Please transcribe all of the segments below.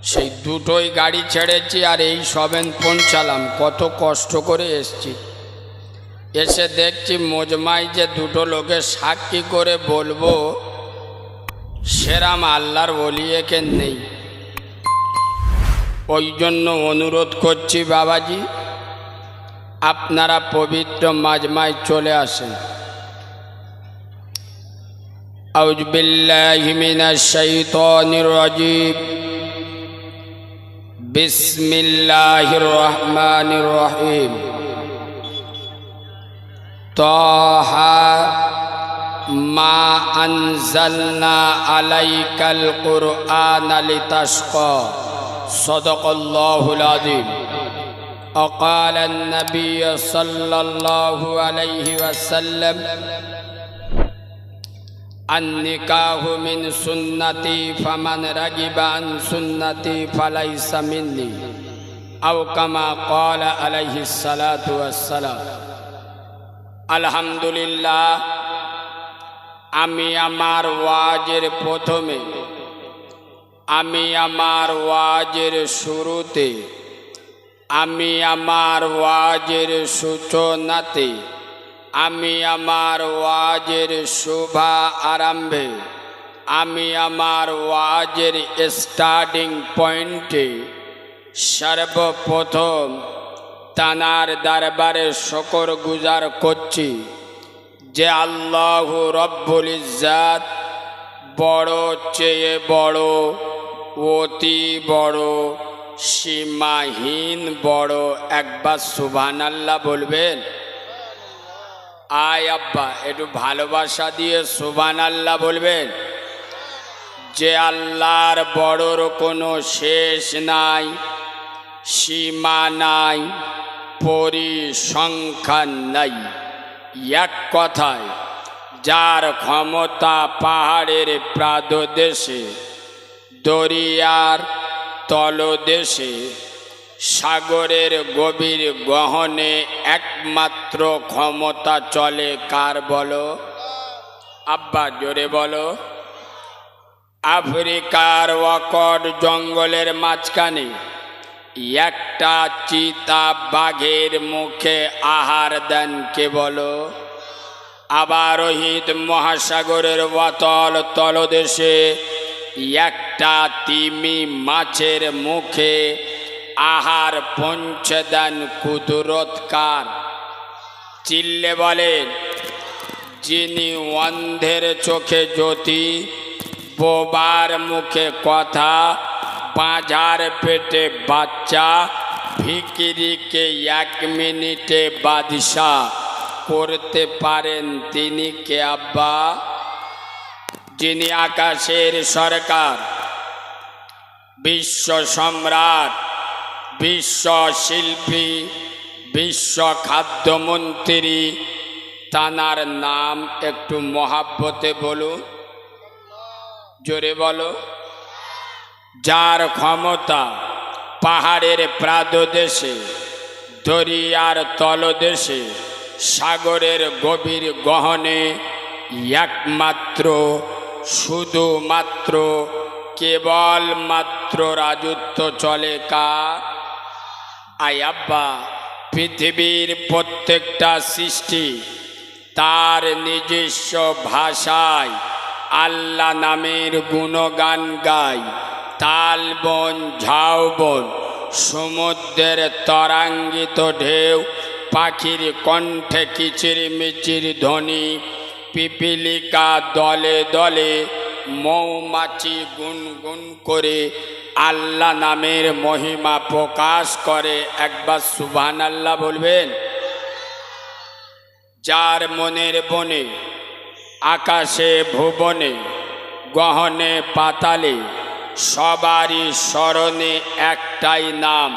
সেই দুটোই গাড়ি ছেড়েছি আর এই সবেন পৌঁছালাম। কত কষ্ট করে এসছি। এসে দেখছি মজমায় যে দুটো লোকের সাক্ষী করে বলবো সেরাম আল্লাহর ওলি এখানে নেই। ওই জন্য অনুরোধ করছি বাবাজি, আপনারা পবিত্র মাজমায় চলে আসেন। আউযু বিল্লাহি মিনাশ শাইতানির রাজিম। বিসমিল্লাহির রহমানির রহিম। তাহা মা আনজালনা আলাইকাল কুরআনা লিতাশকা। সাদাকাল্লাহুল আযীম। وقال النبي صلى الله عليه وسلم النكاح من سنتي فمن رغب عن سنتي فليس مني أو كما قال عليه الصلاة والسلام। আলহামদুলিল্লাহ, আমি আমার ওয়াজের প্রথমে, আমি আমার ওয়াজের শুরুতে, আমি আমার ওয়াজের সূচনাতে, আমি আমার ওয়াজের শোভা আরম্ভে, আমি আমার ওয়াজের স্টার্টিং পয়েন্টে সর্বপ্রথম তানার দরবারে শুকর গুজার করছি যে আল্লাহ রব্বুল ইজ্জাত বড় চেয়ে বড়, অতি বড়, সীমাহীন বড়। একবার সুবহানাল্লাহ বলবেন? আয় আব্বা, একটু ভালোবাসা দিয়ে সুবহানাল্লাহ বলবেন। যে আল্লাহর বড়র কোনো শেষ নাই, সীমা নাই, পরিসংখ্যান নাই। এক কথায় যার ক্ষমতা পাহাড়ের প্রাদদেশে, দরিয়ার তলদেশে, সাগরের গভীর গহনে একমাত্র ক্ষমতা চলে কার বলো? আব্বা জোরে বলো। আফ্রিকার অকট জঙ্গলের মাঝখানে একটা চিতা বাঘের মুখে আহার দেন কে বলো? আবার রোহিত মহাসাগরের অতল তলদেশে একটা তিমি মাছের মুখে আহার পৌঁছে দেন কুদরতকার? চিল্লে বলেন। যিনি অন্ধের চোখে জ্যোতি, বোবার মুখে কথা, বাঁঝার পেটে বাচ্চা, ভিখিরিকে 1 মিনিটে বাদশা করতে পারেন, তিনি কে আব্বা? যিনি আকাশের সরকার, বিশ্ব সম্রাট, বিশ্ব শিল্পী, বিশ্ব খাদ্যমন্ত্রী, তানার নাম একটু মহাব্বতে বলুন, জোরে বলো। যার ক্ষমতা পাহাড়ের প্রাদদেশে, দরিয়ার তলদেশে, সাগরের গভীর গহনে একমাত্র, শুধুমাত্র, কেবলমাত্র রাজত্ব চলে কার? আয় আব্বা, পৃথিবীর প্রত্যেকটা সৃষ্টি তার নিজস্ব ভাষায় আল্লাহ নামের গুণগান গায়। তালবন, ঝাউবন, সমুদ্রের তরাঙ্গিত ঢেউ, পাখির কণ্ঠে কিচিরমিচির ধ্বনি, পিপিলিকা দলে দলে, মৌমাছি গুনগুন করে আল্লাহ নামের মহিমা প্রকাশ করে। একবার সুবহানাল্লাহ বলবেন। যার মনের বনে, আকাশে ভুবনে, গহনে পাতালে সবারই স্মরণে একটাই নাম,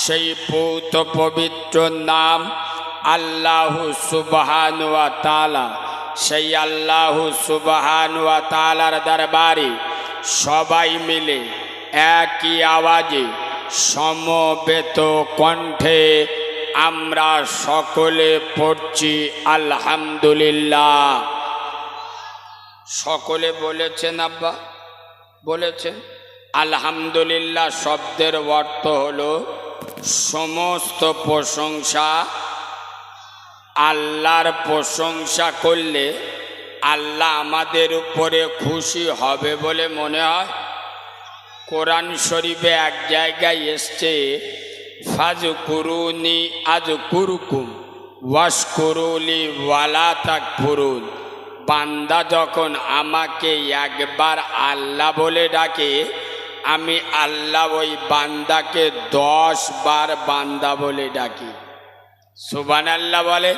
সেই পৌত পবিত্র নাম আল্লাহু সুবহানাহু ওয়া তাআলা। সেই আল্লাহু সুবহানাহু ওয়া তাআলার দরবারে সবাই মিলে একই আওয়াজে সমবেত কণ্ঠে আমরা সকলে পড়ছি আলহামদুলিল্লাহ। সকলে বলেছেন আব্বা? বলেছেন? আলহামদুলিল্লাহ শব্দের অর্থ হলো সমস্ত প্রশংসা। আল্লাহর প্রশংসা করলে আল্লাহ আমাদের উপরে খুশি হবে বলে মনে হয়। কোরআন শরীফে এক জায়গায় এসছে, ফাজকুরুনি আযকুরুকুম ওয়াশকুরুলি ওয়ালা তাকফুরুন। বান্দা যখন আমাকে একবার আল্লাহ বলে ডাকে, আমি আল্লাহ ওই বান্দাকে 10 বার বান্দা বলে ডাকি। সুবহানাল্লাহ বলে,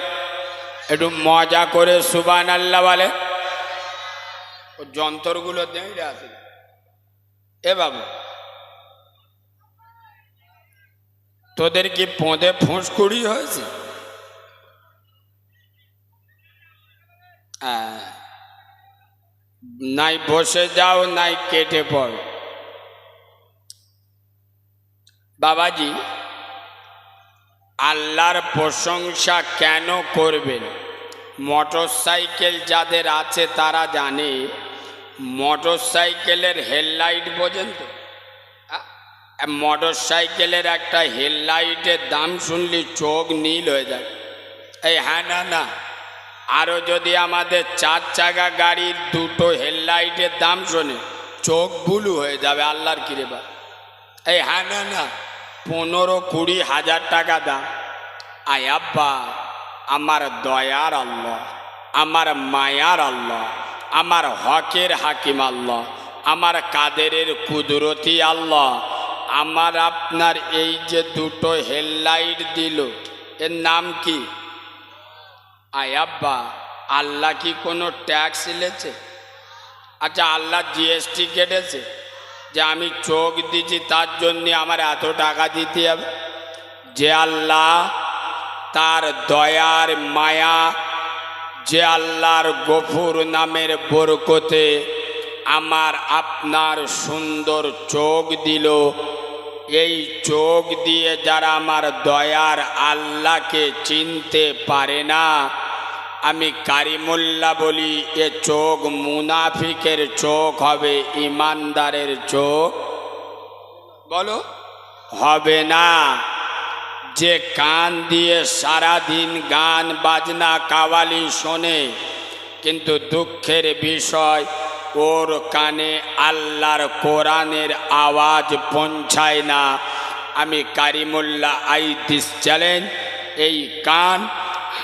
একটু মজা করে সুবহানাল্লাহ বলে। ও যন্ত্রগুলো দিয়ে আছে। এ বাবু, তোদের কি পোঁদে ফুঁসকুড়ি হয়েছে? নাই বসে যাও, নাই কেটে পড়ো। বাবাজি, আল্লাহর প্রশংসা কেন করবেন? মোটর সাইকেল যাদের আছে তারা জানে, মোটর সাইকেলের হেডলাইট বোঝেন তো? মোটর সাইকেলের একটা হেডলাইটের দাম শুনলি চোখ নীল হয়ে যায়। এই হ্যাঁ না না, আরও যদি আমাদের 4 চাকা গাড়ির 2টো হেডলাইটের দাম শোনে চোখ বুলু হয়ে যাবে আল্লাহর কৃপা। এই হ্যাঁ না না, 15-20 হাজার টাকা দাম। আয় আব্বা, আমার দয়ার আল্লাহ, আমার মায়ার আল্লাহ, আমার হকের হাকিম আল্লাহ, আমার কাদেরের কুদরতি আল্লাহ আমার আপনার এই যে 2টো হেডলাইট দিল, এর নাম কি? আয় আব্বা, আল্লাহ কি কোনো ট্যাক্স নিয়েছে? আচ্ছা, আল্লাহ জিএসটি কেটেছে যে আমি চোখ দিচ্ছি তার জন্যে আমার এত টাকা দিতে হবে? যে আল্লাহ তার দয়ার মায়া, যে আল্লাহর গফুর নামের বরকতে আমার আপনার সুন্দর চোখ দিল, এই চোখ দিয়ে যারা আমার দয়ার আল্লাহকে চিনতে পারে না, আমি কারিমুল্লাহ বলি, এ চোখ মুনাফিকের চোখ হবে, ইমানদারের চোখ বলো হবে না। যে কান দিয়ে সারাদিন গান বাজনা কাওয়ালি শোনে, কিন্তু দুঃখের বিষয় ওর কানে আল্লাহর কোরআনের আওয়াজ পৌঁছায় না। আমি কারিমুল্লাহ আই দিস চ্যালেঞ্জ, এই কান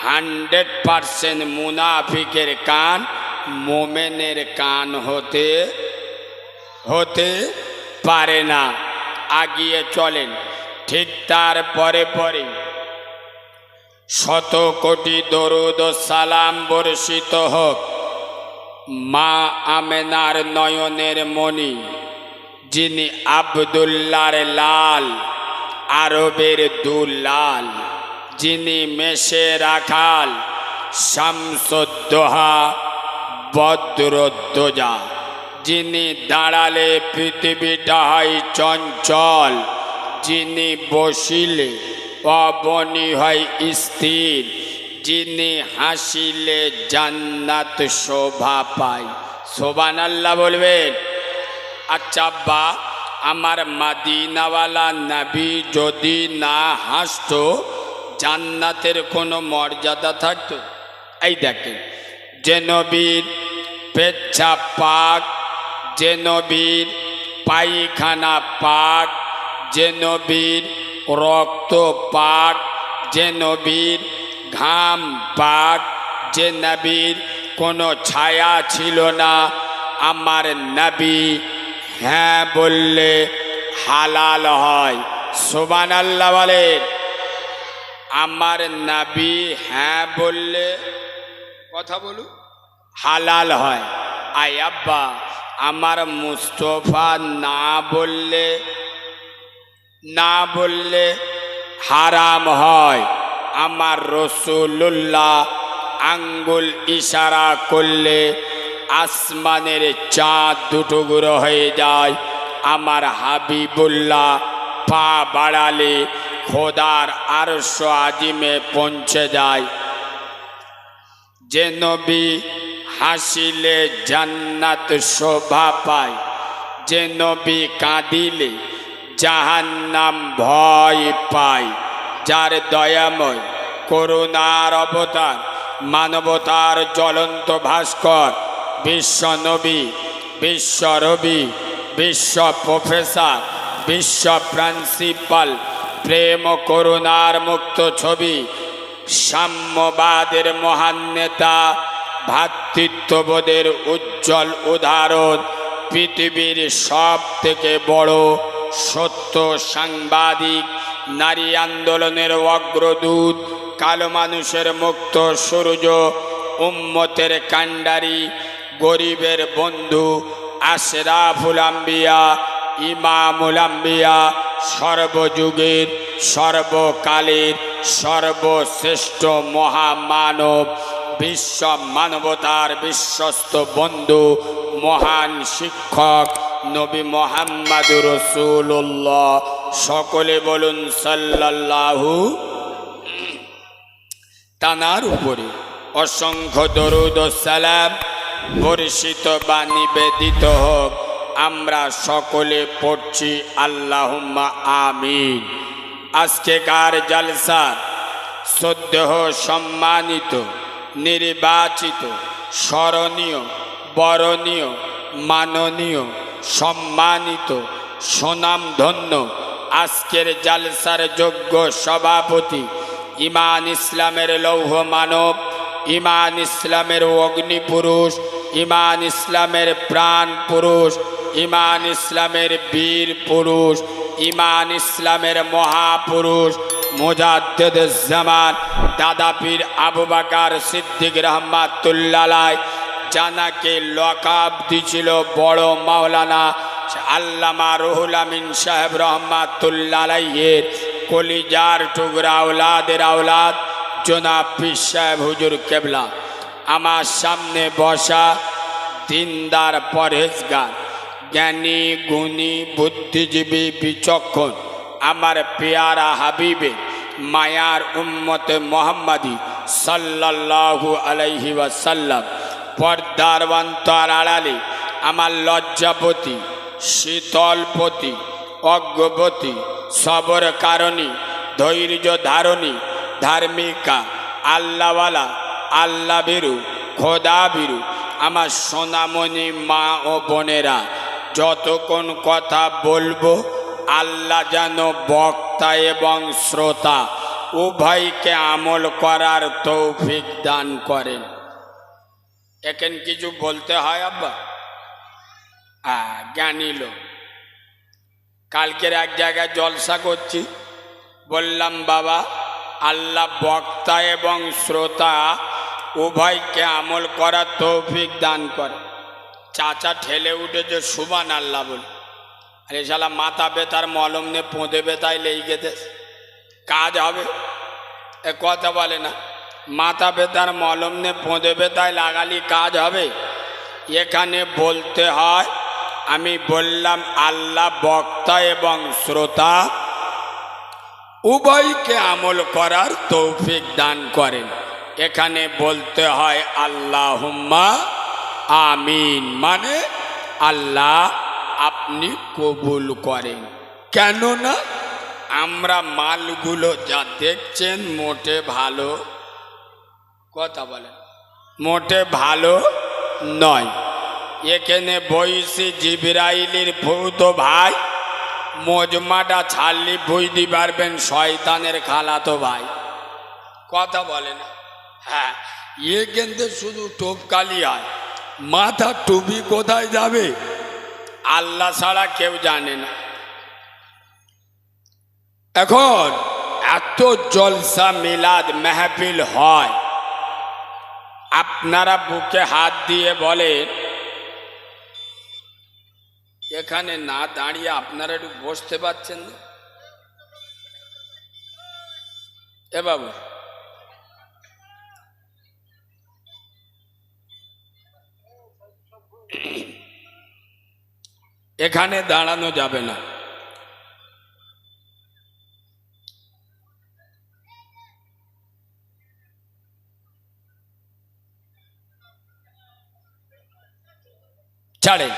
100% মুনাফিকের কান, মোমেনের কান হতে পারে না। আগিয়ে চলেন। ঠিক তার পরে পরে 100 কোটি দরুদ ও সালাম বর্ষিত হোক মা আমেনার নয়নের মণি, যিনি আব্দুল্লাহর লাল, আরবের দুলাল, যিনি মেষে রাখাল, শামসুদ্দোহা বদরুদ্দোজা, যিনি দাঁড়ালে পৃথিবীটা হয় চঞ্চল, যিনি বসিলে অবনী হয় স্থির, যিনি হাসিলে জান্নাত শোভা পায়। সুবহানাল্লাহ বলবেন। আচ্ছা আব্বা, আমার মাদিনাওয়ালা নবী যদি না হাসতো জান্নাতের কোনো মর্যাদা থাকতো? এই দেখেন, যে নবীর পেচ্ছাপ পাক, যে নবীর পায়খানা পাক, যে নবীর রক্ত পাক, যে নবীর ঘাম পাক, যে নবীর কোনো ছায়া ছিল না, আমার নবী হ্যাঁ বললে হালাল হয়। সুবহানাল্লাহ বলেন। আমার নবী হ্যাঁ বললে, কথা বলু, হালাল হয়। আয় আব্বা, আমার মুস্তফা না বললে হারাম হয়। আমার রসুল্লাহ আঙ্গুল ইশারা করলে আসমানের চাঁদ 2 টুকরো হয়ে যায়। আমার হাবিবুল্লাহ পা বাড়ালে খোদার আরশ আজিমে পৌঁছে যায়। যে নবী হাসিলে জান্নাত শোভা পায়, যে নবী কাঁদিলে জাহান্নাম ভয় পায়, যার দয়াময় করুণার অবতার, মানবতার জ্বলন্ত ভাস্কর, বিশ্ব নবী, বিশ্ব রবি, বিশ্ব প্রফেসর, বিশ্ব প্রিন্সিপাল, প্রেম ও করুণার মুক্ত ছবি, সাম্যবাদের মহান নেতা, ভ্রাতৃত্ববোধের উজ্জ্বল উদাহরণ, পৃথিবীর সব থেকে বড় সত্য সাংবাদিক, নারী আন্দোলনের অগ্রদূত, কালো মানুষের মুক্ত সূর্য, উম্মতের কাণ্ডারি, গরিবের বন্ধু, আশরাফুল আম্বিয়া, ইমামুল আম্বিয়া, সর্বযুগের সর্বকালের সর্বশ্রেষ্ঠ মহামানব, বিশ্ব মানবতার বিশ্বস্ত বন্ধু, মহান শিক্ষক নবী মুহাম্মদুর রাসূলুল্লাহ। সকলে বলুন সাল্লাল্লাহু। তানার উপরে অসংখ্য দরুদ ও সালাম বর্ষিত বা নিবেদিত হোক। আমরা সকলে পড়ছি আল্লাহুম্মা আমিন। আজকেকার জলসার শ্রদ্ধেয় সম্মানিত, নির্বাচিত, স্মরণীয়, বরণীয়, মাননীয়, সম্মানিত, সুনামধন্য আজকের জলসার যোগ্য সভাপতি, ইমান ইসলামের লৌহ মানব, ইমান ইসলামের অগ্নিপুরুষ, ইমান ইসলামের প্রাণ পুরুষ, ইমান ইসলামের বীর পুরুষ, ইমান ইসলামের মহাপুরুষ, মুজাদ্দিদুজ জামান দাদা পীর আবু বকর সিদ্দিক রহমাতুল্লাহ আলাইহি, জানাকে লকাব দিছিল বড় মাওলানা আল্লামা রুহুল আমিন সাহেব রহমাতুল্লাহ আলাইহির কলিজার টুকরা আওলাদের আওলাদ জনাব পীর সাহেব হুজুর কেবলা। আমার সামনে বসা দিনদার, পরহেজগার, জ্ঞানী, গুণী, বুদ্ধিজীবী, বিচক্ষণ আমার পেয়ারা হাবিবে মায়ার উম্মতে মোহাম্মদী সাল্লাল্লাহু আলাইহি ওয়াসাল্লাম, পর্দার অন্তর আড়ালে আমার লজ্জাপতি, শীতলপতি, অজ্ঞপতি, সবর কারণী, ধৈর্য ধারণী, ধার্মিকা, আল্লাহওয়ালা, আল্লাহ বিরু, খোদা বিরু আমার সোনামণি মা ও বোনেরা, যতক্ষণ কথা বলবো আল্লাহ যেন বক্তা এবং শ্রোতা উভয়কে আমল করার তৌফিক দান করেন। এখন কিছু বলতে হয় আব্বা? জ্ঞানী লোক। কালকের এক জায়গায় জলসা করছি, বললাম বাবা আল্লাহ বক্তা এবং শ্রোতা উভয়কে আমল করার তৌফিক দান করে। চাচা ঠেলে উঠেছে সুবহানাল্লাহ বলে। আরে শালা মাথা ব্যথার মলম নে পোঁদে ব্যথায় লেগে গেছে, কাজ হবে? এ কথা বলে না, মাথা ব্যথার মলম নে পোঁদে ব্যথায় লাগালি কাজ হবে? এখানে বলতে হয়, আমি বললাম আল্লাহ বক্তা এবং শ্রোতা উভয়কে আমল করার তৌফিক দান করেন। এখানে বলতে হয় আল্লাহুম্মা আমিন, মানে আল্লাহ আপনি কবুল করেন। কেননা আমরা মালগুলো যা দেখছেন মোটে ভালো, কথা বলেন, মোটে ভালো নয়। এখানে বইসি জিবরাইলের ভূত ভাই, মজমাটা ছাড়লি বুঝতে পারবেন শয়তানের খালাতো ভাই। কথা বলে না? হ্যাঁ, এ কিন্তু শুধু টোপকালি হয়, মাথা টুপি কোথায় যাবে আল্লাহ ছাড়া কেউ জানে না। এখন এত জলসা মিলাদ মেহফিল হয়, আপনারা বুকে হাত দিয়ে বলেন, এখানে না দাঁড়িয়ে আপনারা একটু বসতে পারছেন না? এ বাবু, এখানে দাঁড়ানো যাবে না। ছাড়ে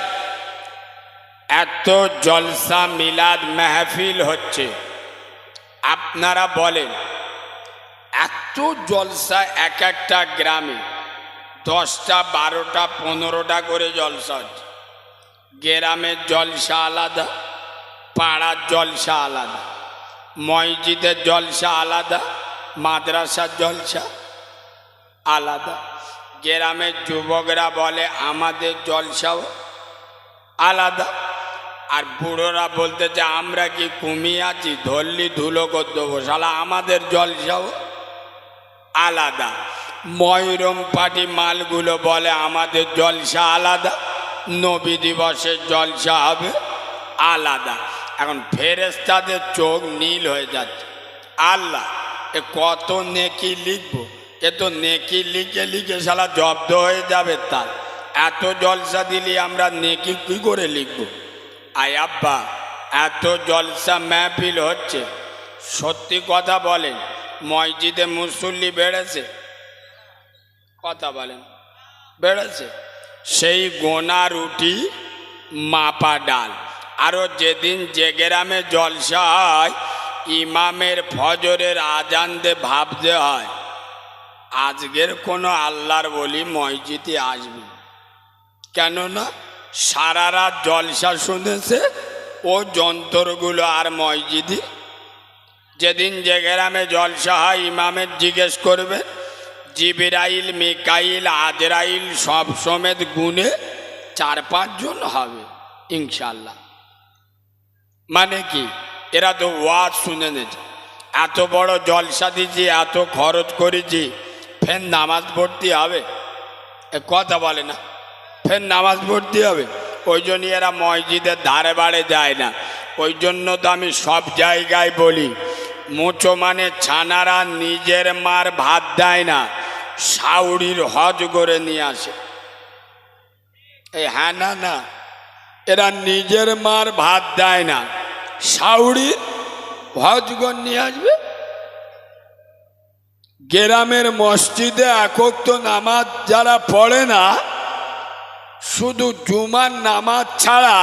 এত জলসা মিলাদ মেহফিল হচ্ছে, আপনারা বলেন এত জলসা এক একটা গ্রামে 10টা 12টা 15টা করে জলসা হচ্ছে। গ্রামের জলসা আলাদা, পাড়ার জলসা আলাদা, মসজিদের জলসা আলাদা, মাদ্রাসার জলসা আলাদা। গ্রামের যুবকরা বলে আমাদের জলসাও আলাদা, আর বুড়োরা বলতে যে আমরা কি কমিয়ে আছি, ধরলি ধুলো করে দেবো, শালা আমাদের জলসাও আলাদা। ময়রম পার্টি মালগুলো বলে আমাদের জলসা আলাদা, নবী দিবসের জলসা হবে আলাদা। এখন ফেরেশতাদের চোখ নীল হয়ে যাচ্ছে, আল্লাহ এ কত নেকি লিখবো, এ তো নেকি লিখে লিখে শালা জব্দ হয়ে যাবে, তার এত জলসা দিলি আমরা নেকি কি করে লিখবো। আয় আব্বা, এত জলসা মেহফিল হচ্ছে, সত্যি কথা বলেন মসজিদে মুসল্লি বেড়েছে? কথা বলেন বেড়েছে? সেই গোনা রুটি মাপা ডাল। আরও যেদিন যে গ্রামে জলসা হয় ইমামের ফজরের আজান দিয়ে ভাবতে হয় আজকের কোনো আল্লাহর বলি মসজিদে আসবে, কেননা সারা রাত জলসা শুনেছে ও যন্ত্রগুলো আর মসজিদে। যেদিন যে গ্রামে জলসা হয় ইমামের জিজ্ঞেস করবে, জিবরাইল মিকাইল আজরাইল সব সমেত গুনে 4-5 জন হবে ইনশাল্লাহ। মানে কি, এরা তো ওয়াজ শুনে নিয়েছে, এত বড় জলসা দিয়েছি, এত খরচ করেছি, ফের নামাজ পড়তে হবে? এ কথা বলে না, ফের নামাজ পড়তে হবে। ওই জন্যই এরা মসজিদের ধারে বাড়ে যায় না। ওই জন্য তো আমি সব জায়গায় বলি মুচো মানে ছানারা নিজের মার ভাত দেয় না, শাউরির হজ করে নিয়ে আসে। এই হ্যাঁ না না, এরা নিজের মার ভাত দেয় না, শাউরির হজ করে নিয়ে আসবে। গ্রামের মসজিদে একক তো নামাজ যারা পড়ে না, শুধু জুমার নামাজ ছাড়া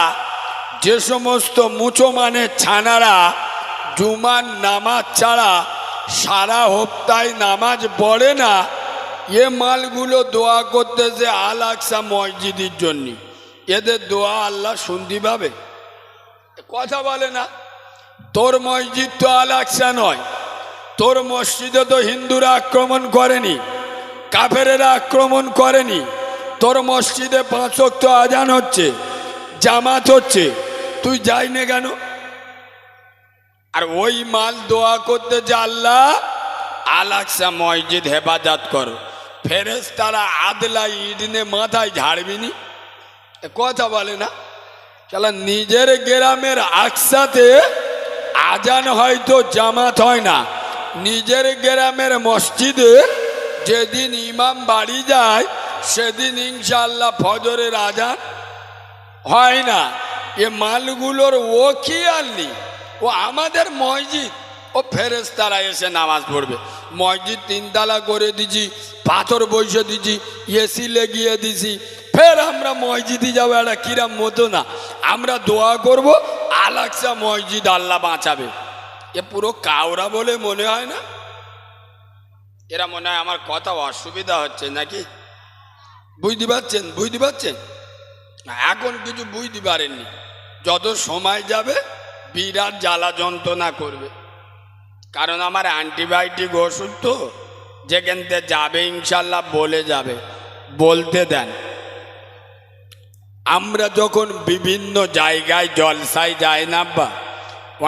যে সমস্ত মুচোমানের ছানারা জুমার নামাজ ছাড়া সারা হপ্তায় নামাজ পড়ে না, এ মালগুলো দোয়া করতেছে আল আকসা মসজিদের জন্য। এদের দোয়া আল্লাহ শুনতে পাবে? কথা বলে না। তোর মসজিদ তো আল আকসা নয়, তোর মসজিদে তো হিন্দুরা আক্রমণ করেনি, কাফেরেরা আক্রমণ করেনি। তোর মসজিদে 5 ওয়াক্ত আজান হচ্ছে, জামাত হচ্ছে, তুই যাই না কেন? আর ওই মাল দোয়া করতে যে আল্লাহ আল আকসা মসজিদ হেফাজত করো, ফেরেশতারা আদলা ইডনে মাথায় ঝাড়বিনি? কথা বলে না। চলা নিজের গ্রামের আকসাতে আজান হয়তো জামাত হয় না, নিজের গ্রামের মসজিদে যেদিন ইমাম বাড়ি যায় সেদিন ইনশাআল্লাহ ফজরের আজান হয় না। এ মালগুলোর ও কি আনলি, ও আমাদের মসজিদ, ও ফেরেশতারা এসে নামাজ পড়বে। মসজিদ 3 তালা করে দিছি, পাথর বসে দিছি, এসি লেগিয়ে দিছি, ফের আমরা মসজিদে যাবো, এটা কিরাম মতো না। আমরা দোয়া করব আল আকসা মসজিদ আল্লাহ বাঁচাবে। এ পুরো কাউরা বলে মনে হয় না? এরা মনে হয় আমার কথা অসুবিধা হচ্ছে নাকি? বুঝতে পারছেন? বুঝতে পারছেন? এখন কিছু বুঝতে পারেননি, যত সময় যাবে বিরাট জ্বালা যন্ত্রণা করবে। কারণ আমার অ্যান্টিবায়োটিক ওষুধ তো, যেখান থেকে যাবে ইনশাল্লাহ বলে যাবে, বলতে দেন। আমরা যখন বিভিন্ন জায়গায় জলসায় যাই না বা,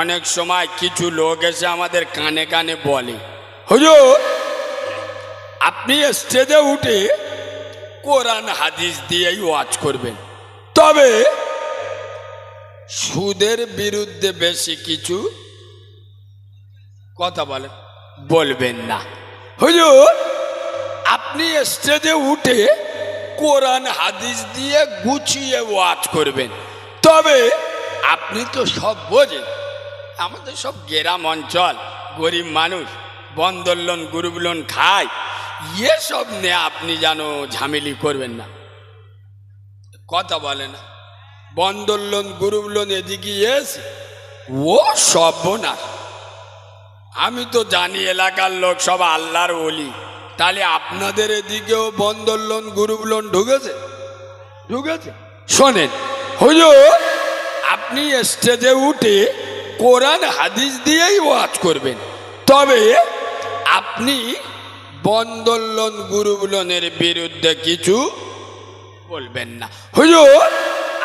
অনেক সময় কিছু লোক এসে আমাদের কানে কানে বলে, হুজুর আপনি স্টেজে উঠে কোরআন হাদিস দিয়েই ওয়াজ করবেন, তবে সুদের বিরুদ্ধে বেশি কিছু কথা বলবেন না। হুজুর আপনি স্টেজে উঠে কোরআন হাদিস দিয়ে গুছিয়ে ওয়াজ করবেন, তবে আপনি তো সব বোঝেন, আমাদের সব গ্রাম অঞ্চল, গরিব মানুষ, বন্দর লোন গ্রুপ লোন খায়, এসব নিয়ে আপনি যেন ঝামেলি করবেন না। কথা বলে না। বন্ধন লোন, গ্রুপ লোন এদিকে এসে ও সর্বনাশ। আমি তো জানি এলাকার লোক সব আল্লাহর ওলি, তাহলে আপনাদের এদিকেও বন্ধন লোন, গ্রুপ লোন ঢুকেছে? ঢুকেছে। শোনেন হুজুর, আপনি স্টেজে উঠে কোরআন হাদিস দিয়েই ওয়াজ করবেন, তবে আপনি বন্ধন লোন, গ্রুপ লোনের বিরুদ্ধে কিছু বলবেন না। হুজুর,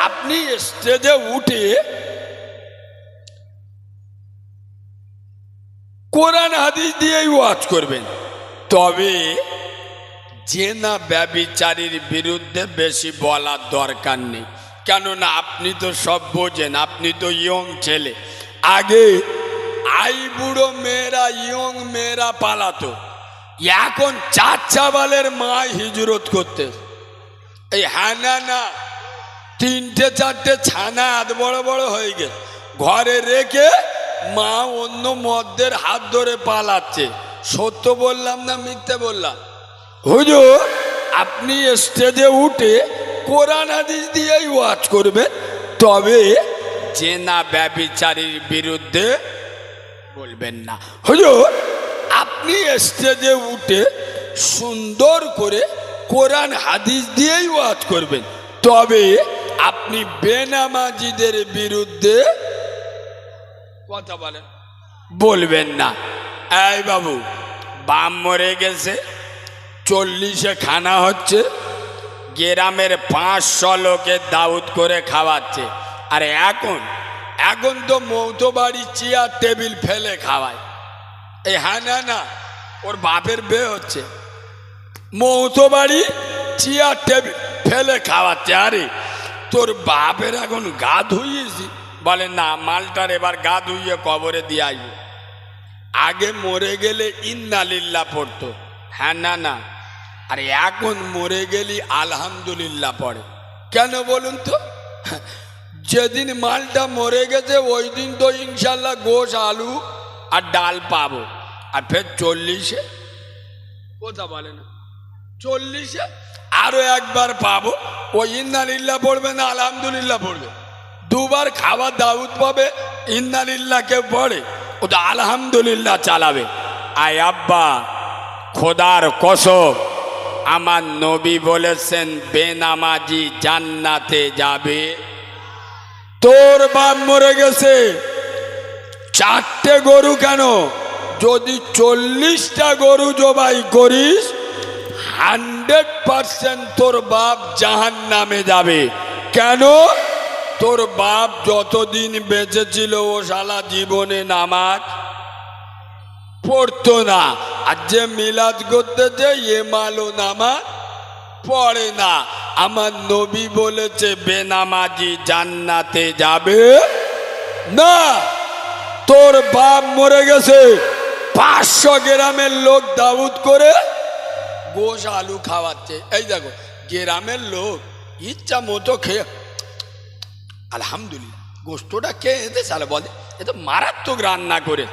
আপনি স্টেজে উঠে কোরআন হাদিস দিয়েই ওয়াজ করবেন, তবে জেনা ব্যভিচারীর বিরুদ্ধে বেশি বলার দরকার নেই। কেননা আপনি তো সব বোঝেন, আপনি তো ইয়ং ছেলে। আগে বুড়ো মেয়েরা, ইয়ং মেয়েরা পালাতো, এখন 4 বালের মা হিজরত করতে। এই হানা না 3-4টে ছানা এত বড় বড় হয়ে গেছে, ঘরে রেখে মা অন্য মদ্যের হাত ধরে পালাচ্ছে। সত্য বললাম না মিথ্যে বললাম? হুজুর, আপনি স্টেজে উঠে কোরআন হাদিস দিয়েই ওয়াজ করবেন, তবে জেনা ব্যভিচারীর বিরুদ্ধে বলবেন না। হুজুর, আপনি স্টেজে উঠে সুন্দর করে কোরআন হাদিস দিয়েই ওয়াজ করবেন, তবে আপনি বেনামাজিদের বিরুদ্ধে কথা বলবেন না। এই বাবু, বাম মরে গেছে, 40-এ খানা হচ্ছে, গ্রামের 500 লোকে দাউদ করে খাওয়াচ্ছে। আর এখন তো মৌতো বাড়ি চেয়ার টেবিল ফেলে খাওয়ায়। এই হানা না, ওর বাপের বিয়ে হচ্ছে, মৌতো বাড়ি চেয়ার টেবিল ফেলে খাওয়াচ্ছে। আরে তোর বাপের এখন গা ধুইয়েছি? বলে না, মালটার এবার গা ধুইয়ে কবরে দিয়ে আসবো। আগে মরে গেলে ইন্না লিল্লাহ পড়তো, হ্যাঁ না না, আর এখন মরে গেলি আলহামদুলিল্লাহ পড়ে। কেন বলুন তো? যেদিন মালটা মরে গেছে ওই দিন তো ইনশাল্লাহ গোশ, আলু আর ডাল পাবো। আর ফের 40-এ কথা বলে না, 40-এ আরো একবার পাবো। ওই ইন্না লিল্লাহ পড়বে না আলহামদুলিল্লাহ পড়বে? দুবার খাবার দাউদ পাবে, ইন্না লিল্লাহ কেউ পড়ে? ও তো আলহামদুলিল্লাহ চালাবে। আয় আব্বা, খোদার কসম, আমার নবী বলেছেন বেনামাজি জান্নাতে যাবে। তোর বাপ মরে গেছে, 4টে গরু কেন, যদি 40টা গরু জবাই করিস 100% তোর বাপ জাহান্নামে যাবে। কেন? তোর বাপ যতদিন বেঁচে ছিল ও শালা জীবনে নামাজ পড়তো না, আর যে মিলাদ করতেছে এ মালো নামাজ পড়ে না। আমার নবী বলেছে বেনামাজি জান্নাতে যাবে না। তোর বাপ মরে গেছে, 500 গ্রামের লোক দাউদ করে গোশ আলু খাওয়াচ্ছে। এই দেখো, গ্রামের লোক ইচ্ছা মতো খেয়ে আলহামদুলিল্লাহ, গোস্তটা খেয়ে এতে সালে বলে এ তো মারাত্মক রান্না করে।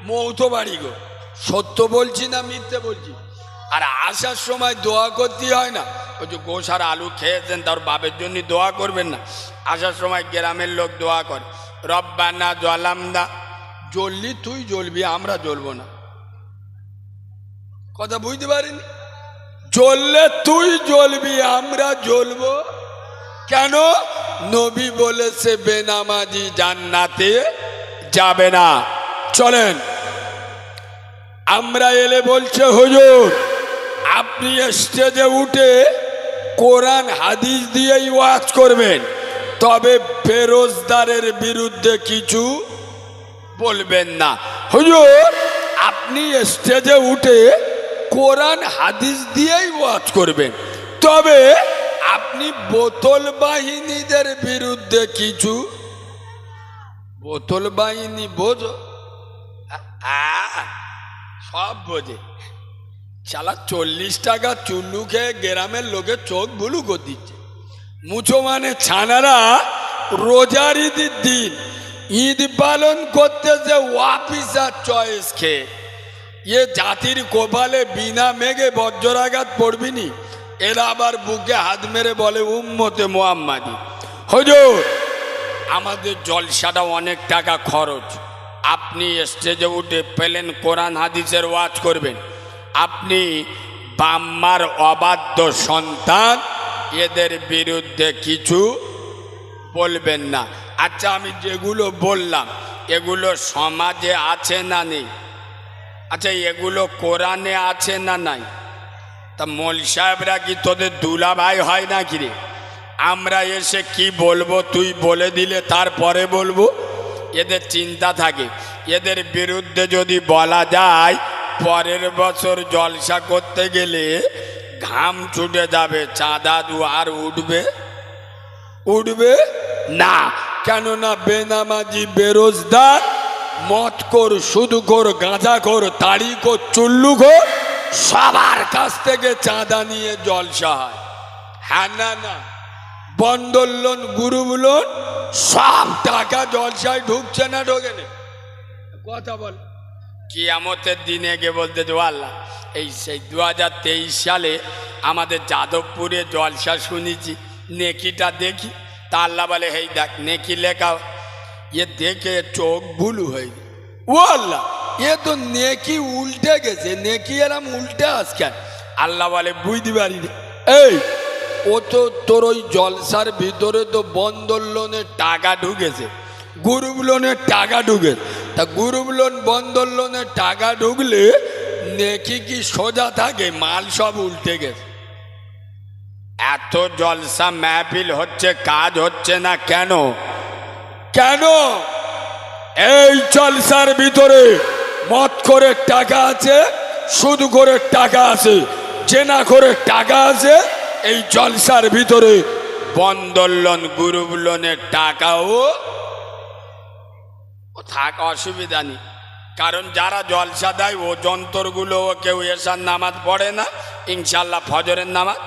মৌতো বাড়ি গো, সত্য বলছি না মিথ্যে বলছি? আর আসার সময় দোয়া করতে হয় না? ওই যে গোশ আর আলু খেয়েছেন, তার বাপের জন্য দোয়া করবেন না? আসার সময় গ্রামের লোক দোয়া করে, রব্বানা জালামনা। জ্বললি তুই জ্বলবি, আমরা জ্বলবো না। কথা বুঝতে পারিনি? জ্বললে তুই জ্বলবি, আমরা জ্বলবো কেন? নবী বলেছে বেনামাজি জান্নাতে যাবে না। চলেন, আমরা এলে বলছে হুজুর আপনি স্টেজে উঠে কোরআন হাদিস দিয়েই ওয়াজ করবেন, তবে বেরোজগারের বিরুদ্ধে কিছু বলবেন না। হুজুর, আপনি স্টেজে উঠে কোরআন হাদিস দিয়েই ওয়াজ করবেন, তবে আপনি বোতল বাহিনীদের বিরুদ্ধে কিছু। বোতল বাহিনী বোঝো? সব বোঝে। শালা 40 টাকা চুল্লু খেয়ে গ্রামের লোকের চোখ বুলু করে দিচ্ছে। মুসলমানে ছানারা রোজার ঈদের দিন ঈদ পালন করতেছে ওয়াপিসার চয়েস খেয়ে। এ জাতির কপালে বিনা মেঘে বজ্রাঘাত পড়বিনি। এরা আবার বুকে হাত মেরে বলে উম্মতে মুহাম্মাদি। হুজুর আমাদের জলসাটা অনেক টাকা খরচ, আপনি স্টেজে উঠে পেলেন কোরআন হাদিসের ওয়াজ করবেন, আপনি বাম্মার অবাধ্য সন্তান এদের বিরুদ্ধে কিছু বলবেন না। আচ্ছা আমি যেগুলো বললাম এগুলো সমাজে আছে না নেই? আচ্ছা এগুলো কোরআনে আছে না নাই? তা মৌলভী সাহেবরা কি তোদের দুলাভাই হয় না কি রে? আমরা এসে কি বলবো তুই বলে দিলে তারপরে বলবো? এদের চিন্তা থাকে এদের বিরুদ্ধে যদি বলা যায় পরের বছর জলসা করতে গেলে ঘাম ছুটে যাবে, চাঁদা দুয়ার উঠবে উঠবে না। কেননা বেনামাজি, বেরোজগার, মদখোর, সুদখোর, গাঁজাখোর, তাড়িখোর, চুল্লুখোর সবার কাছ থেকে চাঁদা নিয়ে জলসা হয়। হ্যাঁ না না? বন্দর লোন, গ্রুপ লোন সব টাকা জলসায় ঢুকছে না ঢোকে না? কথা বল। কিয়ামতের দিনে গিয়ে বলতে যে আল্লাহ এই সেই 2023 সালে আমাদের যাদবপুরে জলসা শুনেছি, নেকিটা দেখি। তা আল্লাহ বলে হেই দেখ নেকি লেখা। এ দেখে চোখ বুলু হয়ে গেল। ও আল্লাহ এ তো নেকি উল্টে গেছে, নেকি এরম উল্টে আজকে। আল্লাহ বলে বুঝতে পারি রে, এই ও তো তোর ওই জলসার ভিতরে তো বন্দর লোনের টাকা ঢুকেছে, গ্রুপ লোনের টাকা ঢুকেছে। তা গ্রুপ লোন, বন্দর লোনের টাকা ঢুকলে নেকি কি সোজা থাকে? মাল সব উল্টে গেছে। এত জলসা মাহফিল হচ্ছে, কাজ হচ্ছে না কেন? কেন? এই জলসার ভিতরে মদ করে টাকা আছে, সুদ করে টাকা আছে, জেনা করে টাকা আছে। এই জলসার ভিতরে বন্দর লোন, গ্রুপ লোনের টাকাও থাক, অসুবিধা নেই। কারণ যারা জলসা দেয় ও যন্ত্রগুলো কেউ এসার নামাজ পড়ে না, ইনশাল্লাহ ফজরের নামাজ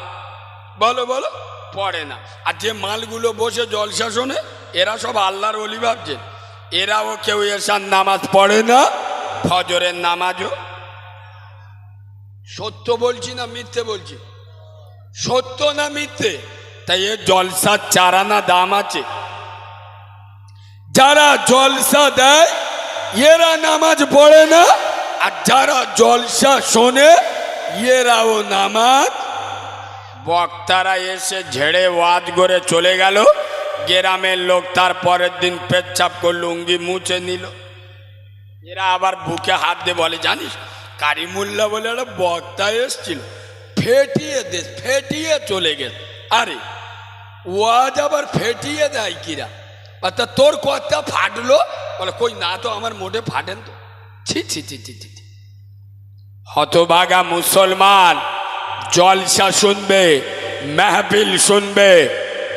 বলো বলো পড়ে না। আর যে মালগুলো বসে জলসা শোনে এরা সব আল্লাহর ওলি ভাবছে, এরাও কেউ এসার নামাজ পড়ে না, ফজরের নামাজও। সত্য বলছি না মিথ্যে বলছি? সত্য না মিথ্যে? তাই এ জলসার চারানা দাম আছে। যারা জলসা দেয় এরা নামাজ পড়ে না, আর যারা জলসা শোনে এরাও নামাজ। বক্তারা এসে ঝেড়ে ওয়াজ করে চলে গেল, গ্রামের লোক তার পরের দিন পেচ্ছাপ করে লুঙ্গি মুছে নিল। এরা আবার বুকে হাত দিয়ে বলে জানিস কারিমুল্লাহ বলে একটা বক্তা এসছিল, ফেটিয়ে দে, ফেটিয়ে চলে গেছে। আরে ওয়াজ আবার ফেটিয়ে দেয় কিরা? অর্থাৎ তোর কথা ফাটলো বলে কই না তো আমার মোটে ফাটেন তো। ছি ছি ছি ছি ছি। হতভাগা মুসলমান জলসা শুনবে, মেহফিল শুনবে।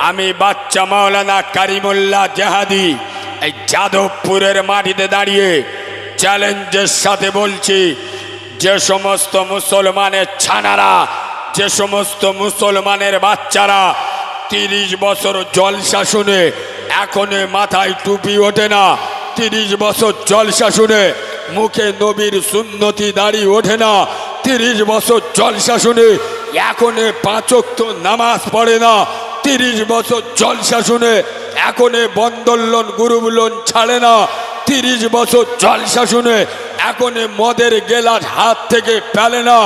আমি বাচ্চা মাওলানা কারিমুল্লাহ জেহাদি এই যাদবপুরের মাটিতে দাঁড়িয়ে চ্যালেঞ্জের সাথে বলছি, যে সমস্ত মুসলমানের ছানারা, যে সমস্ত মুসলমানের বাচ্চারা 30 বছর জলসা শুনে এখনো মাথায় টুপি ওঠে না, 30 বছর জলসা শুনে মুখে নবীর সুন্নতি দাড়ি ওঠে না, 30 বছর জলসা শুনে এখনো 5 ওয়াক্ত নামাজ পড়ে না, 30 বছর জলসা শুনে এখনো বন্দর লোন, গ্রুপ লোন ছাড়ে না, 30 বছর জলসা শুনে এখনো মদের গেলাস হাত থেকে ফেলে না,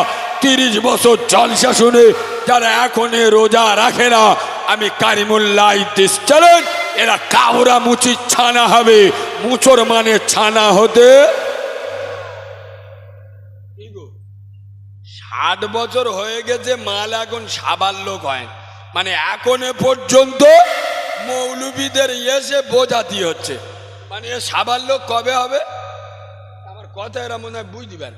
30 বছর জলসা শুনে যারা এখনো রোজা রাখে না, আমি কারিমুল্লাহ দিস চ্যালেঞ্জ, এরা কাউরা মুচি ছানা হবে, মুচোর মানে ছানা হতে। 60 বছর হয়ে গেছে, মাল এখন সাবার লোক হয়, মানে এখনো পর্যন্ত মৌলবীদের এসে বোঝাতি হচ্ছে, মানে সাবার লোক কবে হবে? আমার কথা এরা মনে হয় বুঝ দিবেন।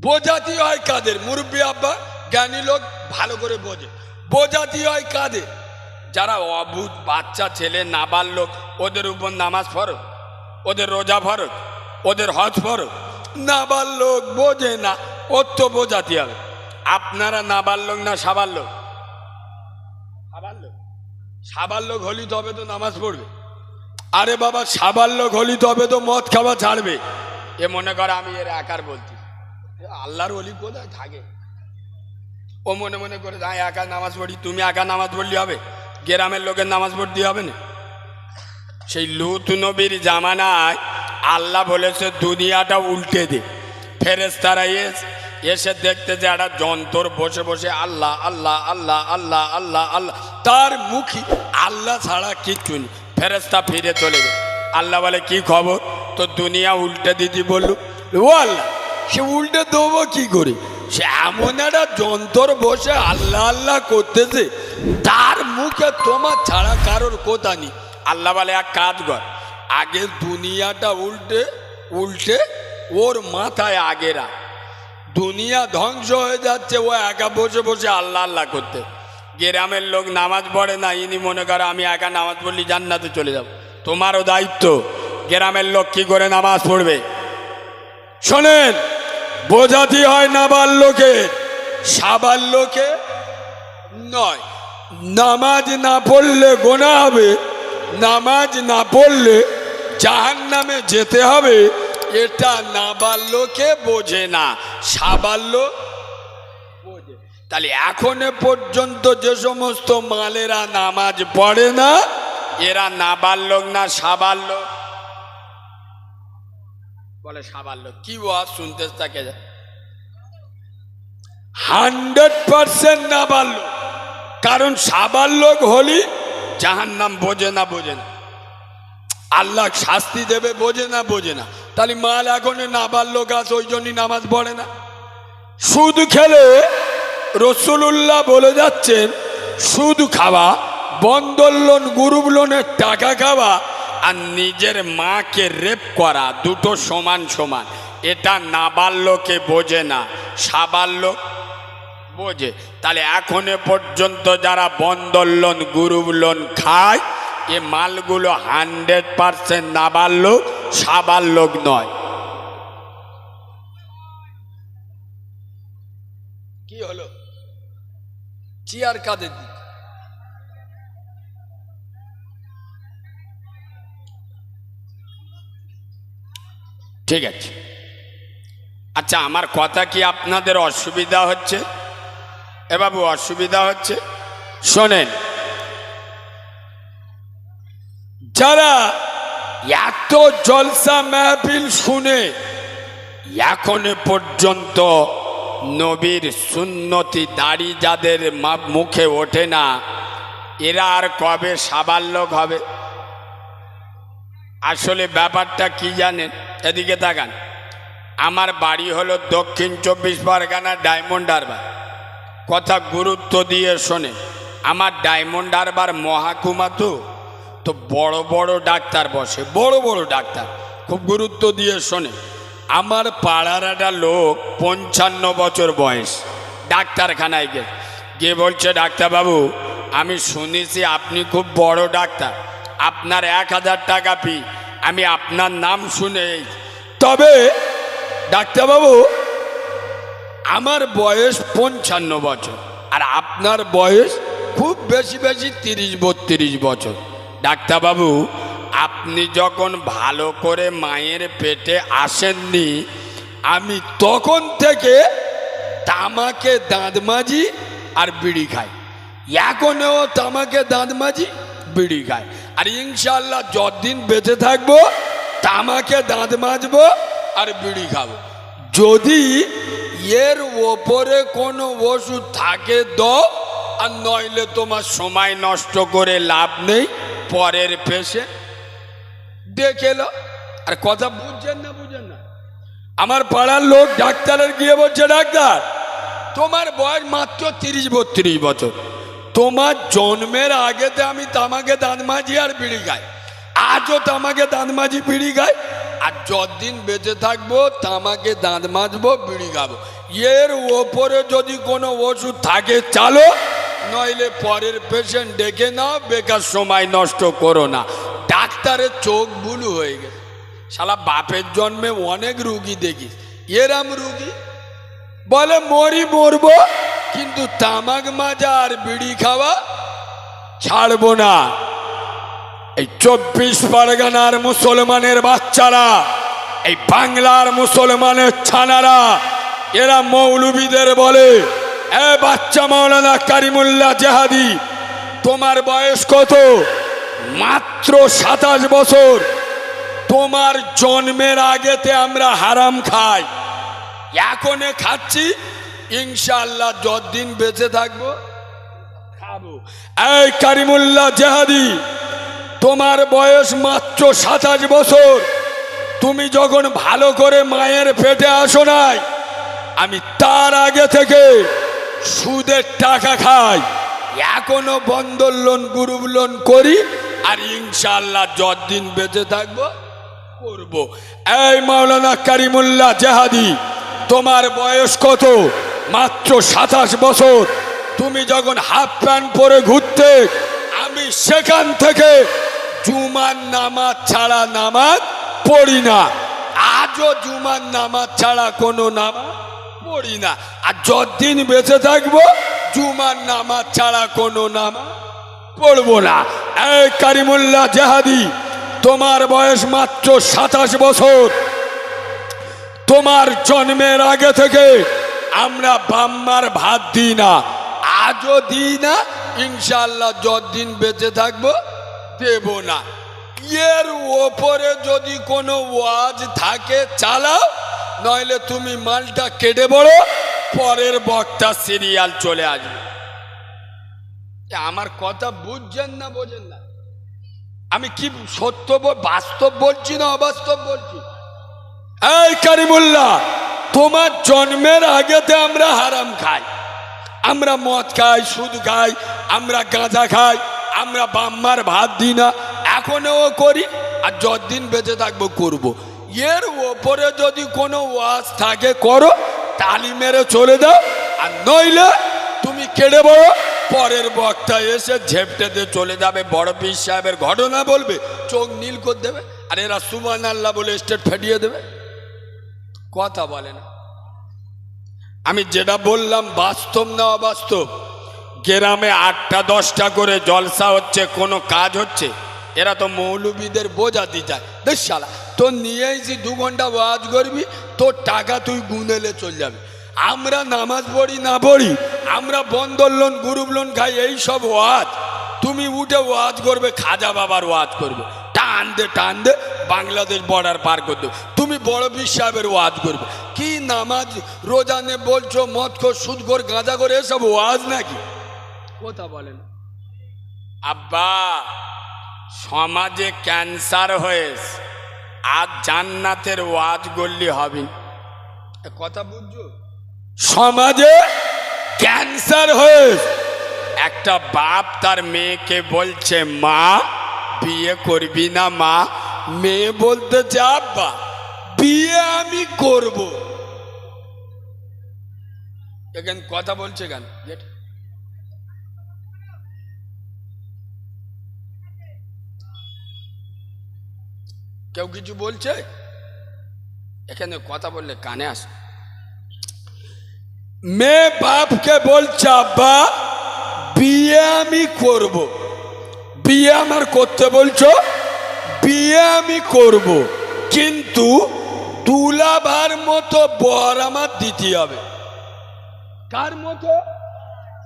বোঝাতি হয় কাদের? মুরব্বী আব্বা জ্ঞানী লোক ভালো করে বোঝে। বোঝাতি হয় কাদের? যারা অবুঝ বাচ্চা ছেলে, নাবাল লোক, ওদের উপর নামাজ ফরজ, ওদের রোজা ফরজ, ওদের হজ ফরজ। নাবাল লোক বোঝে না, ওর তো বোঝাতে হবে। আপনারা নাবাল লোক না সাবাল লোক? সাবাল লোক। সাবাল লোক হলি তবে তো নামাজ পড়বে। আরে বাবা সাবাল লোক হলি তবে তো মদ খাওয়া ছাড়বে। এ মনে করে আমি এর একার বলছি, আল্লাহর ওলি কোথায় থাকে? ও মনে মনে করে একা নামাজ পড়ি, তুমি একা নামাজ পড়লি হবে? গ্রামের লোকের নামাজ পড়তে হবে না? সেই লুত নবীর জামানায় আল্লাহ বলেছে দুনিয়াটা উল্টে দে। ফেরেশতারা এসে দেখতে যে একটা যন্ত্র বসে বসে আল্লাহ আল্লাহ আল্লাহ আল্লাহ আল্লাহ আল্লাহ, তার মুখে আল্লাহ ছাড়া কিচ্ছু নেই। ফেরেশতা ফিরে চলে গেল। আল্লাহ বলে কি খবর? তো দুনিয়া উল্টে দিদি বললো। ও আল্লাহ, সে উল্টে দেবো কি করে? সে এমন একটা যন্ত্র বসে আল্লাহ আল্লাহ করতেছে, তার মুখে তোমার ছাড়া কারোর কথা নেই। আল্লাহ বলে এক কাজ কর, আগে দুনিয়াটা উল্টে উল্টে ওর মাথায় আগে রাখ। দুনিয়া ধ্বংস হয়ে যাচ্ছে, ও একা বসে বসে আল্লাহ আল্লাহ করতে। গ্রামের লোক নামাজ পড়ে না, ইনি মনে করে আমি একা নামাজ পড়লি জান্নাতে চলে যাব। তোমারও দায়িত্ব, গ্রামের লোক কি করে নামাজ পড়বে শোনেন। বোঝাতে হয় নাবাল লোকে, সাবাল লোকে নয়। নামাজ না পড়লে গোনা হবে, নামাজ না পড়লে জাহান্নামে যেতে হবে, এটা নাবাল লোকে বোঝে না, সাবাল লোক বোঝে। তাহলে এখনো পর্যন্ত যে সমস্ত মালেরা নামাজ পড়ে না, এরা নাবাল লোক না সাবাল লোক? বলে সাবাল লোক। কি ওয়াজ শুনতে থাকে? 100% নাবাল লোক। কারণ সাবাল লোক হলি জাহান্নাম বোঝে না, বোঝে না আল্লাহ শাস্তি দেবে, বোঝে না, বোঝে না। তাহলে মাল এখন নাবাল লোক আছে, ওই জন্যই নামাজ পড়ে না। সুদ খেলে রসুলুল্লাহ বলে যাচ্ছেন, সুদ খাওয়া, বন্ধন লোন, গ্রুপ লোনের টাকা খাওয়া আর নিজের মাকে রেপ করা দুটো সমান সমান। এটা নাবাল লোকে বোঝে না, সাবাল লোক বোঝে। তাহলে এখনো পর্যন্ত যারা বন্ধন লোন, গ্রুপ লোন খায়, এ মালগুলো 100% নাবাল লোক, সাবাল লোক নয়। কি হলো? চেয়ার কাদের দিক? ঠিক আছে। আচ্ছা, আমার কথা কি আপনাদের অসুবিধা হচ্ছে? এ বাবু, অসুবিধা হচ্ছে? শোনেন, যারা এত জলসা মাহফিল শুনে এখনো পর্যন্ত নবীর সুন্নতি দাড়ি যাদের মুখে ওঠে না, এরা আর কবে সাবাল লোক হবে? আসলে ব্যাপারটা কি জানেন? এদিকে তাকান। আমার বাড়ি হলো দক্ষিণ 24 পরগনা, ডায়মন্ড হারবার। কথা গুরুত্ব দিয়ে শোনে। আমার ডায়মন্ড হারবার মহাকুমা তো বড় বড় ডাক্তার বসে, বড় বড় ডাক্তার। খুব গুরুত্ব দিয়ে শোনে। আমার পাড়ার একটা লোক 55 বছর বয়স, ডাক্তারখানায় গিয়ে বলছে, ডাক্তারবাবু, আমি শুনেছি আপনি খুব বড় ডাক্তার, আপনার 1000 টাকা ফি। আমি আপনার নাম শুনে, তবে ডাক্তারবাবু আমার বয়স 55 বছর আর আপনার বয়স খুব বেশি বেশি 30-32 বছর। ডাক্তারবাবু, আপনি যখন ভালো করে মায়ের পেটে আসেননি, আমি তখন থেকে তামাকে দাঁত মাজি আর বিড়ি খাই। এখনও তামাকে দাঁত মাজি, বিড়ি খাই। আর ইনশাল্লাহ যতদিন বেঁচে থাকবো তামাকে দাঁত মাজবো আর বিড়ি খাবো। যদি এর ওপরে কোনো ওষুধ থাকে দাও, আর নইলে তোমার সময় নষ্ট করে লাভ নেই, পরের পেশে দেখে লো। আর কথা বুঝছেন না? বুঝেন না? আমার পাড়ার লোক ডাক্তারের গিয়ে বলছে, ডাক্তার তোমার বয়স মাত্র 30-32 বছর, তোমার জন্মের আগেতে আমি তামাকে দাঁত মাজি আর বিড়ি খাই, আজও তামাকে দাঁত মাজি বিড়ি খাই, আর যতদিন বেঁচে থাকবো তামাকে দাঁত মাজবো, বিড়ি খাবো। এর ওপরে যদি কোনো ওষুধ থাকে চালো, নইলে পরের পেশেন্ট ডেকে নাও, বেকার সময় নষ্ট করো না। ডাক্তারের চোখ বুলু হয়ে গেছে। শালা বাপের জন্মে অনেক রুগী দেখি, এরাম রুগী বলে মরবো, কিন্তু তামাক মাজা আর বিড়ি খাওয়া ছাড়বো না। এই 24 পরগনার মুসলমানের বাচ্চারা, এই বাংলার মুসলমানের ছানারা, এরা মৌলবীদের বলে, এ বাচ্চা মাওলানা কারিমুল্লাহ জেহাদি, তোমার বয়স কত? মাত্র 27 বছর। তোমার জন্মের আগেতে আমরা হারাম খাই, এখনে খাচ্ছি, ইনশাআল্লাহ যতদিন বেঁচে থাকবো খাবো। এই কারিমুল্লাহ জেহাদি, তোমার বয়স মাত্র 27 বছর। তুমি যখন ভালো করে মায়ের পেটে আসো নাই, আমি তার আগে থেকে সুদের টাকা খাই, এখনো বন্ধন লোন গ্রুপ লোন করি, আর ইনশাআল্লাহ যতদিন বেঁচে থাকবো করব। এই মাওলানা কারিমুল্লাহ জেহাদি, তোমার বয়স কত? মাত্র 27 বছর। তুমি যখন হাফ প্যান্ট পরে ঘুরতে, আমি সেখান থেকে জুমার নামাজ ছাড়া নামাজ পড়ি না, আজও জুমার নামাজ ছাড়া কোনো নামাজ পড়ি না, আর যতদিন বেঁচে থাকবো জুমার নামাজ ছাড়া কোনো নামাজ পড়বো না। এই কারিমুল্লাহ জেহাদি, তোমার বয়স মাত্র 27 বছর। তোমার জন্মের আগে থেকে আমরা বাম্মার ভাত দিই না, আজও দিই না, ইনশাআল্লাহ যতদিন বেঁচে থাকবো দেব না। এর ওপরে যদি কোনো ওয়াজ থাকে চালাও, নইলে তুমি মালটা কেটে বড়ো, পরের বক্তা সিরিয়াল চলে আসবে। আমার কথা বুঝছেন না বোঝেন না? আমি কি সত্য বাস্তব বলছি না অবাস্তব বলছি? এই কারিমুল্লাহ, তোমার জন্মের আগেতে আমরা হারাম খাই, আমরা মদ খাই, সুদ খাই, আমরা গাঁজা খাই, আমরা বাম্মার ভাত দিই না, এখনো করি, আর যতদিন বেঁচে থাকবো করব। এর ওপরে যদি কোনো ওয়াজ থাকে করো, তালি মেরে চলে দাও, আর নইলে তুমি কেটে বড়ো, পরের বক্তা এসে ঝেপটে দিয়ে চলে যাবে, বড় পীর সাহেবের ঘটনা বলবে, চোখ নীল করে দেবে, আর এরা সুবহানাল্লাহ বলে স্টেট ফেটিয়ে দেবে। কথা বলে না। আমি যেটা বললাম বাস্তব না অবাস্তব? গ্রামে 8টা 10টা করে জলসা হচ্ছে, কোনো কাজ হচ্ছে, এরা তো মৌলবীদের বোঝাতে চায়, দেখ শালা তোর নিয়ে এসি 2 ঘন্টা ওয়াজ করবি, তোর টাকা তুই গুনেলে চলে যাবে। আমরা নামাজ পড়ি না পড়ি, আমরা বন্ধন লোন গ্রুপ লোন খাই, এই সব ওয়াজ তুমি উঠে ওয়াজ করবে, খাজা বাবার ওয়াজ করবে, টান দে টান দে বাংলাদেশ বর্ডার পার করতে, তুমি বড় পীর সাহেবের ওয়াজ করবে। কি নামাজ রোজা নে বলছো, মদ খোর, সুদ খোর, গাঁজা করে, এসব ওয়াজ নাকি? কথা বলেন। আব্বা, সমাজে ক্যান্সার হয়েছে, আর জান্নাতের ওয়াজ করলি হবেন, কথা বুঝছো? সমাজে ক্যান্সার হয়েছে, একটা বাপ তার মেয়েকে বলছে, মা বিয়ে করবি না মা? মেয়ে বলতেছে, আব্বা বিয়ে আমি করব। এখানে কথা বলছে কেন? কেউ কিছু বলছে? এখানে কথা বললে কানে আসে। মেয়ে বাপকে বলছে, আব্বা বিয়ে আমি করব। বিয়ে আমার করতে বলছো? বিয়ে আমি করব, কিন্তু দুলাভার মতো বর আমার দিতে হবে। কার মতো?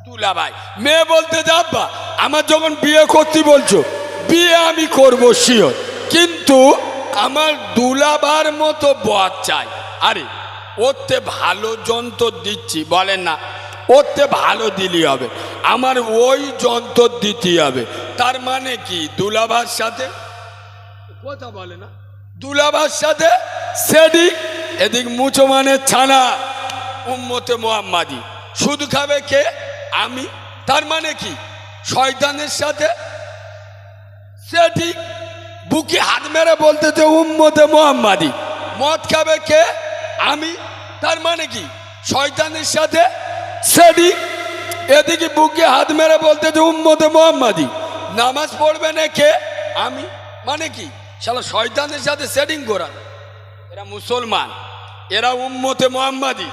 দুলাভাই। মেয়ে বলতে, আব্বা আমার যখন বিয়ে করতে বলছো, বিয়ে আমি করব শিওর, কিন্তু আমার দুলাভার মতো বর চাই। আরে ওতে ভালো যন্ত্র দিচ্ছি, বলেন না, ওতে ভালো দিলি হবে, আমার ওই যন্ত্র দিতে হবে। তার মানে কি? দুলাভার সাথে কথা বলে না, দুলাভার সাথে সেদিক এদিক মুচো মানে ছানা, উম্মতে মুহাম্মাদি। সুদ খাবে কে? আমি। তার মানে কি? শয়তানের সাথে সেদিক, বুকে হাত মেরে বলতেছে উম্মতে মুহাম্মাদি। মদ খাবে কে? আমি। তার মানে কি? শয়তানের সাথে সেদিক, এদিকে বুকে হাত মেরে বলতেছে উম্মতে মুহাম্মাদি। নামাজ পড়বে না কে? আমি। মানে কি? শালা শয়তানের সাথে সেটিং করা। এরা মুসলমান, এরা উম্মতে মুহাম্মাদি,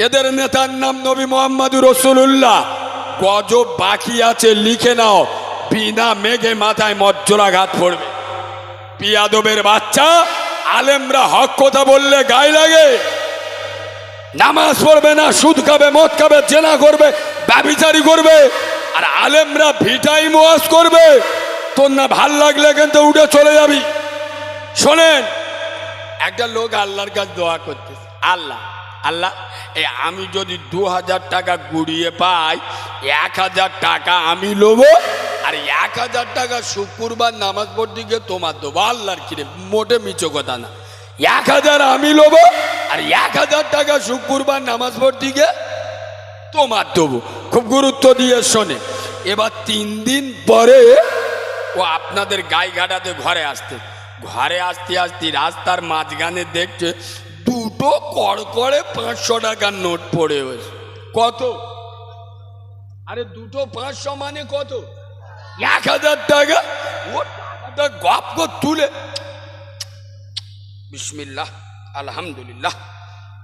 এদের নেতার নাম নবী মুহাম্মদুর রাসূলুল্লাহ। গজব বাকি আছে, লিখে নাও, বিনা মেঘে মাথায় মজ্জরাঘাত পড়বে। পিয়াদবের বাচ্চা, আলেমরা হক কথা বললে গায়ে লাগে। নামাজ পড়বে না, সুদ খাবে, মদ খাবে, জেনা করবে, ব্যভিচারী করবে, আর আলেমরা ভিটাই ওয়াজ করবে, তোর না ভাল লাগলে কিন্তু উঠে চলে যাবি। শোনেন, একটা লোক আল্লাহর কাছে দোয়া করতেছে, আল্লাহ আল্লাহ এই আমি যদি 2000 টাকা গুড়িয়ে পাই, 1000 টাকা আমি লোবো, আর 1000 টাকা শুক্রবার নামাজ পড়তে গিয়ে তোমার দেবো। আল্লাহর কিরে, মোটে মিছো কথা না। 1000 আমি লোবো, আর 1000 টাকা শুক্রবার নামাজ পড়তে গিয়ে তোমার দেবো। খুব গুরুত্ব দিয়ে শোনে। এবার 3 দিন পরে ও আপনাদের গাইঘাটাতে ঘরে আসতে আসতে রাস্তার মাঝখানে দেখছে দুটো কড়কড়ে 500 টাকার নোট পড়ে হয়েছে। কত? আরে দুটো 500 মানে কত? 1000 টাকা। ও টাকাটা গপ করে তুলে বিসমিল্লাহ আলহামদুলিল্লাহ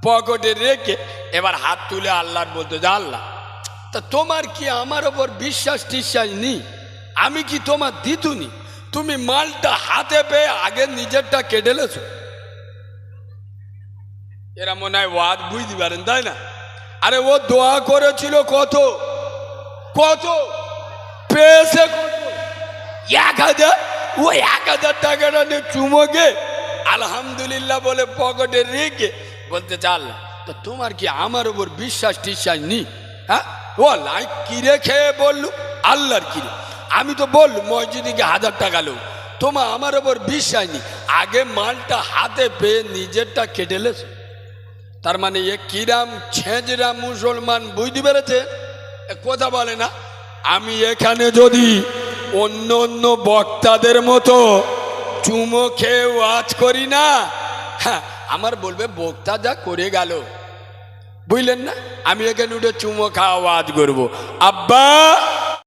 পকেটে রেখে এবার হাত তুলে আল্লাহর বলতে, যা আল্লাহ, তা তোমার কি আমার ওপর বিশ্বাস টিশ্বাস নেই? আমি কি তোমার দিতুনি? তুমি মালটা হাতে পেয়ে আগে নিজেরটা কেটেলেছ। এরা মনে হয় ওয়াদ বুঝতে পারেন, তাই না? আরে ও দোয়া করেছিল কত কত পেয়েছে কত? 1000। ও 1000 টাকাটা নিয়ে চুমোকে আলহামদুলিল্লাহ বলে পকেটে রেখে বলতে, চাল তো তোমার কি আমার উপর বিশ্বাস টিশ্বাস নেই? হ্যাঁ, ও লাই কিরে খেয়ে বললু আল্লাহর কিরে, আমি তো বললু মসজিদে 1000 টাকা লোক, তোমার আমার উপর বিশ্বাস নেই, আগে মালটা হাতে পেয়ে নিজেরটা কেটেলেছ। তার মানে এ কিরাম ছেঁচরা মুসলমান, বুঝতে পেরেছে? কথা বলে না। আমি এখানে যদি অন্য অন্য বক্তাদের মতো চুমো খেয়ে ওয়াজ করি না, হ্যাঁ, আমার বলবে বক্তা যা করে গেল, বুঝলেন না? আমি এখানে উঠে চুমো খাওয়া ওয়াজ করবো, আব্বা